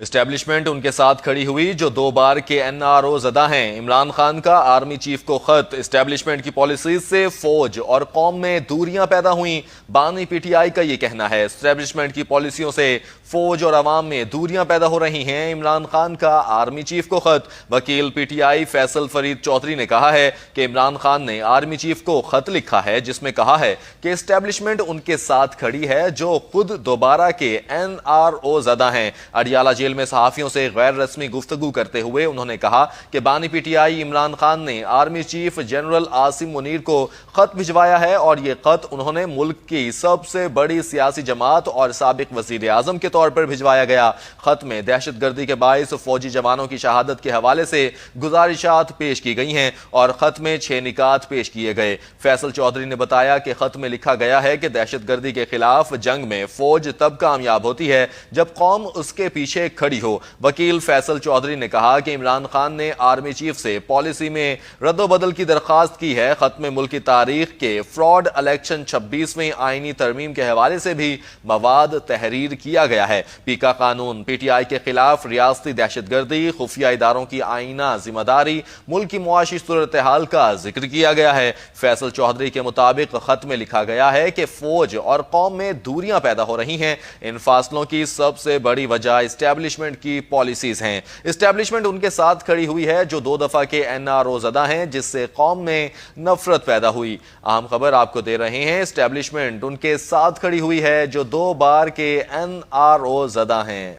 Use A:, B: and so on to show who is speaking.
A: Establishment ان کے ساتھ کھڑی ہوئی جو 2 بار کے NRO زدہ ہیں۔ عمران خان کا آرمی چیف کو خط، اسٹیبلشمنٹ کی پالیسیز سے فوج اور قوم میں دوریاں پیدا ہوئیں۔ بانی PTI کا یہ کہنا ہے اسٹیبلشمنٹ کی پالیسیوں سے فوج اور عوام میں دوریاں پیدا ہو رہی ہیں۔ عمران خان کا آرمی چیف کو خط، وکیل PTI فیصل فرید چودھری نے کہا ہے کہ عمران خان نے آرمی چیف کو خط لکھا ہے جس میں کہا ہے کہ اسٹیبلشمنٹ ان کے ساتھ کھڑی ہے جو خود دوبارہ کے NRO زدہ ہیں۔ اڈیالہ جیل میں صحافیوں سے غیر رسمی گفتگو کرتے ہوئے انہوں نے کہا کہ بانی PTI عمران خان نے army chief general Asim Munir کو خط بھجوایا ہے اور یہ خط انہوں نے ملک کی سب سے بڑی سیاسی جماعت اور سابق وزیر اعظم کے طور پر بھجوایا گیا۔ خط میں دہشت گردی کے باعث فوجی جوانوں کی شہادت کے حوالے سے گزارشات پیش کی گئی ہیں اور خط میں 6 نکات پیش کیے گئے۔ فیصل چودھری نے بتایا کہ خط میں لکھا گیا ہے کہ دہشت گردی کے خلاف جنگ میں فوج تب کامیاب ہوتی ہے جب قوم اس کے پیچھے کھڑی ہو۔ وکیل فیصل چودھری نے کہا کہ عمران خان نے آرمی چیف سے پالیسی میں رد و بدل کی درخواست کی ہے۔ خط میں ملک کی تاریخ کے فراڈ الیکشن 26ویں آئینی ترمیم کے حوالے سے بھی مواد تحریر کیا گیا ہے۔ پیکا قانون، PTI کے خلاف ریاستی دہشت گردی، خفیہ اداروں کی آئینہ ذمہ داری، ملک کی معاشی صورتحال کا ذکر کیا گیا ہے۔ فیصل چودھری کے مطابق خط میں لکھا گیا ہے کہ فوج اور قوم میں دوریاں پیدا ہو رہی ہیں۔ ان فاصلوں کی سب سے بڑی وجہ اسٹیبلشمنٹ کی پالیسیز ہیں۔ اسٹیبلشمنٹ ان کے ساتھ کھڑی ہوئی ہے جو 2 دفعہ کے NRO زدہ ہیں جس سے قوم میں نفرت پیدا ہوئی۔ اہم خبر آپ کو دے رہے ہیں، اسٹیبلشمنٹ ان کے ساتھ کھڑی ہوئی ہے جو 2 بار کے NRO زدہ ہیں۔